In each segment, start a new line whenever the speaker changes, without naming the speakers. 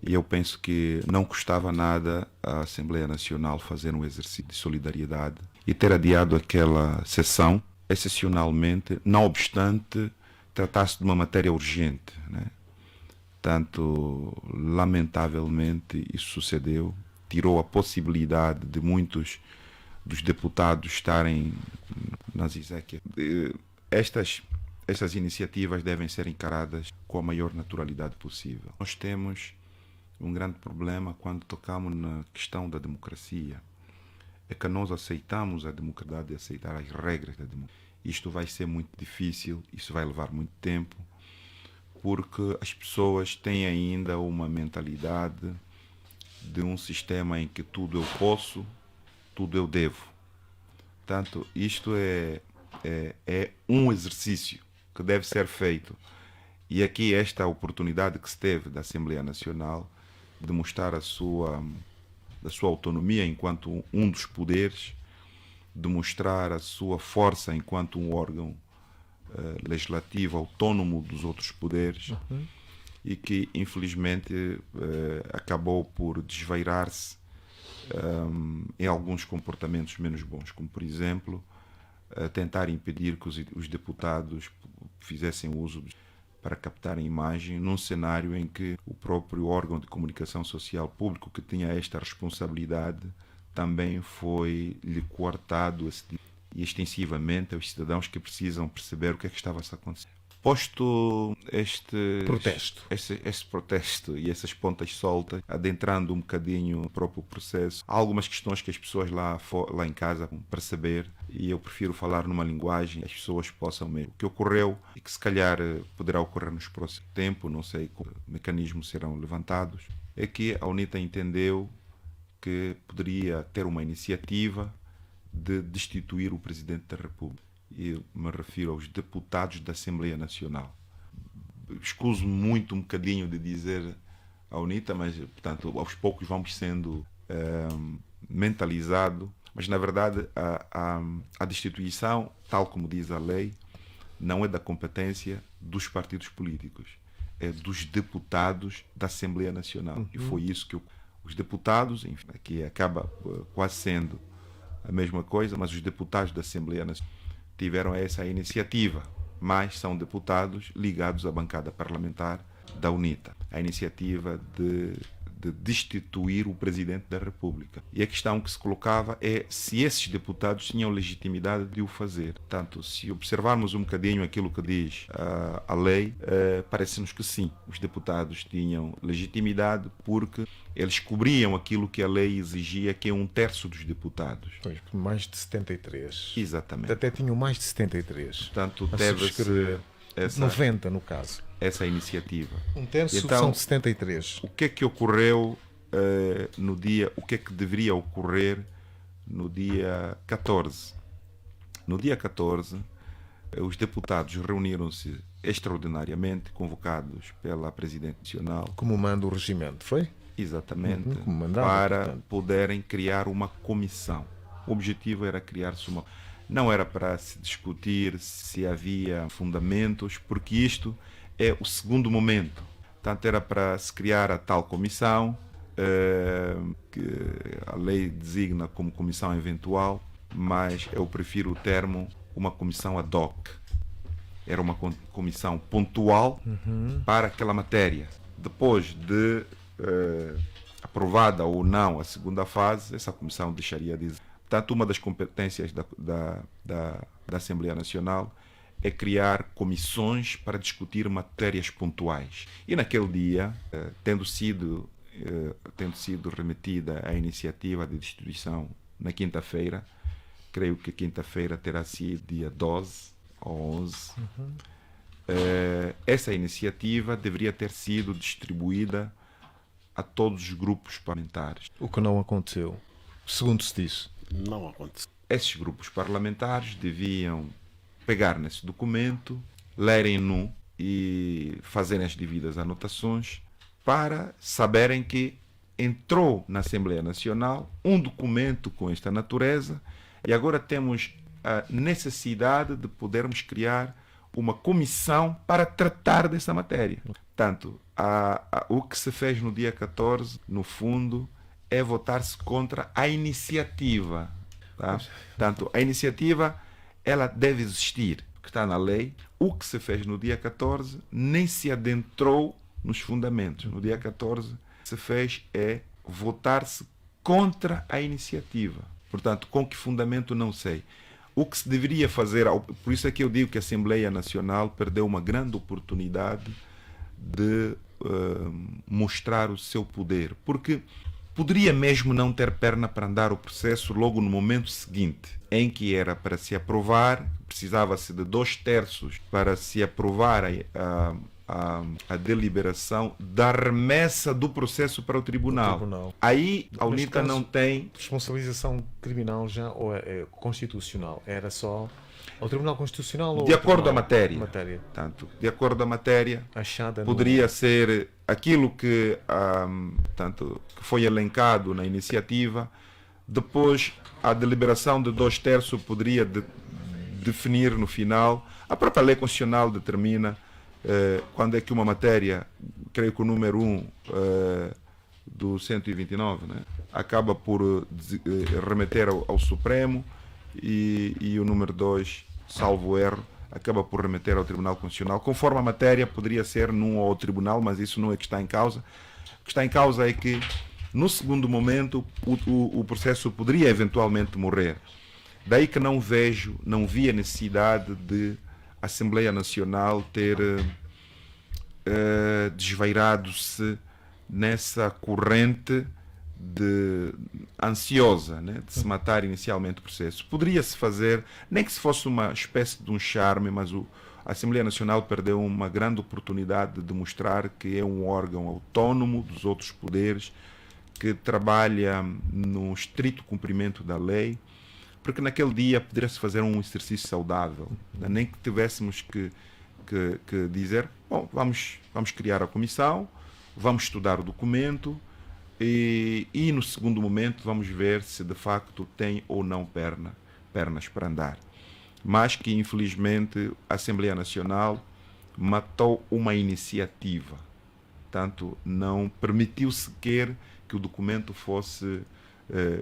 E eu penso que não custava nada a Assembleia Nacional fazer um exercício de solidariedade e ter adiado aquela sessão, excepcionalmente, não obstante tratar-se de uma matéria urgente, né? Tanto, lamentavelmente, isso sucedeu, tirou a possibilidade de muitos dos deputados estarem nas exéquias. Estas iniciativas devem ser encaradas com a maior naturalidade possível. Nós temos um grande problema quando tocamos na questão da democracia. É que nós aceitamos a democracia e aceitar as regras da democracia. Isto vai ser muito difícil, isso vai levar muito tempo, porque as pessoas têm ainda uma mentalidade de um sistema em que tudo eu posso, tudo eu devo. Portanto, isto é um exercício que deve ser feito. E aqui esta oportunidade que se teve da Assembleia Nacional de mostrar a sua autonomia enquanto um dos poderes, de mostrar a sua força enquanto um órgão legislativo autónomo dos outros poderes, e que infelizmente acabou por desvairar-se em alguns comportamentos menos bons, como por exemplo tentar impedir que os deputados fizessem uso para captar a imagem num cenário em que o próprio órgão de comunicação social público que tinha esta responsabilidade também foi-lhe coartado e extensivamente aos cidadãos que precisam perceber o que é que estava a acontecer. Posto este protesto e essas pontas soltas, adentrando um bocadinho no próprio processo, há algumas questões que as pessoas lá em casa vão perceber, e eu prefiro falar numa linguagem que as pessoas possam ver. O que ocorreu e que se calhar poderá ocorrer nos próximos tempos, não sei como mecanismos serão levantados, é que a UNITA entendeu que poderia ter uma iniciativa de destituir o Presidente da República. E me refiro aos deputados da Assembleia Nacional. Escuso muito um bocadinho de dizer a UNITA, mas, portanto, aos poucos vamos sendo mentalizados. Mas, na verdade, a destituição, tal como diz a lei, não é da competência dos partidos políticos, é dos deputados da Assembleia Nacional. E foi isso que os deputados, enfim, aqui acaba quase sendo a mesma coisa, mas os deputados da Assembleia Nacional tiveram essa iniciativa, mas são deputados ligados à bancada parlamentar da UNITA. A iniciativa de destituir o Presidente da República. E a questão que se colocava é se esses deputados tinham legitimidade de o fazer. Portanto, se observarmos um bocadinho aquilo que diz a lei, parece-nos que sim, os deputados tinham legitimidade porque eles cobriam aquilo que a lei exigia, que é 1/3 dos deputados.
Pois, mais de 73.
Exatamente.
Até tinham mais de 73.
Portanto, deve-se
90 no caso.
Essa iniciativa.
1/3
então,
são 73.
O que é que ocorreu no dia, o que é que deveria ocorrer no dia 14? No dia 14, os deputados reuniram-se extraordinariamente, convocados pela Presidente Nacional.
Como manda o regimento, foi?
Exatamente,
mandava,
para
portanto,
poderem criar uma comissão. O objetivo era criar-se uma... Não era para se discutir se havia fundamentos, porque isto é o segundo momento. Portanto, era para se criar a tal comissão, que a lei designa como comissão eventual, mas eu prefiro o termo uma comissão ad hoc. Era uma comissão pontual para aquela matéria. Depois de aprovada ou não a segunda fase, essa comissão deixaria de existir. Portanto, uma das competências da Assembleia Nacional é criar comissões para discutir matérias pontuais. E naquele dia, tendo sido remetida a iniciativa de destituição na quinta-feira, creio que quinta-feira terá sido dia 12 ou 11, essa iniciativa deveria ter sido distribuída a todos os grupos parlamentares.
O que não aconteceu, segundo se diz.
Não aconteceu.
Esses grupos parlamentares deviam pegar nesse documento, lerem-no e fazerem as devidas anotações para saberem que entrou na Assembleia Nacional um documento com esta natureza e agora temos a necessidade de podermos criar uma comissão para tratar dessa matéria. Portanto, o que se fez no dia 14, no fundo, é votar-se contra a iniciativa. Tá? Portanto, a iniciativa ela deve existir, que está na lei. O que se fez no dia 14 nem se adentrou nos fundamentos. No dia 14 se fez é votar-se contra a iniciativa. Portanto, com que fundamento não sei. O que se deveria fazer, por isso é que eu digo que a Assembleia Nacional perdeu uma grande oportunidade de mostrar o seu poder, porque poderia mesmo não ter perna para andar o processo logo no momento seguinte, em que era para se aprovar, precisava-se de 2/3 para se aprovar a deliberação da remessa do processo para o tribunal. Aí a UNITA não tem...
Responsabilização criminal já ou é constitucional? Era só ao Tribunal Constitucional? Ou
de acordo à matéria.
Tanto,
de acordo à matéria,
achada
poderia ser aquilo que, que foi elencado na iniciativa. Depois, a deliberação de 2/3 poderia definir no final. A própria lei constitucional determina quando é que uma matéria, creio que o número 1 do 129, né, acaba por remeter ao Supremo e o número 2, salvo erro, acaba por remeter ao Tribunal Constitucional. Conforme a matéria, poderia ser num ou outro tribunal, mas isso não é que está em causa. O que está em causa é que, no segundo momento, o processo poderia eventualmente morrer. Daí que não vi a necessidade de a Assembleia Nacional ter desvairado-se nessa corrente ansiosa, né, de se matar inicialmente o processo. Poderia-se fazer, nem que se fosse uma espécie de um charme, mas a Assembleia Nacional perdeu uma grande oportunidade de demonstrar que é um órgão autónomo dos outros poderes, que trabalha no estrito cumprimento da lei, porque naquele dia poderia-se fazer um exercício saudável, nem que tivéssemos que dizer, bom, vamos criar a comissão, vamos estudar o documento e no segundo momento vamos ver se de facto tem ou não pernas para andar. Mas que infelizmente a Assembleia Nacional matou uma iniciativa, tanto não permitiu sequer que o documento fosse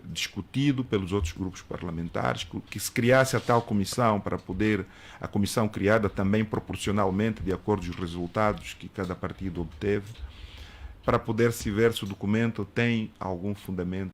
discutido pelos outros grupos parlamentares, que se criasse a tal comissão para poder, a comissão criada também proporcionalmente de acordo com os resultados que cada partido obteve, para poder se ver se o documento tem algum fundamento.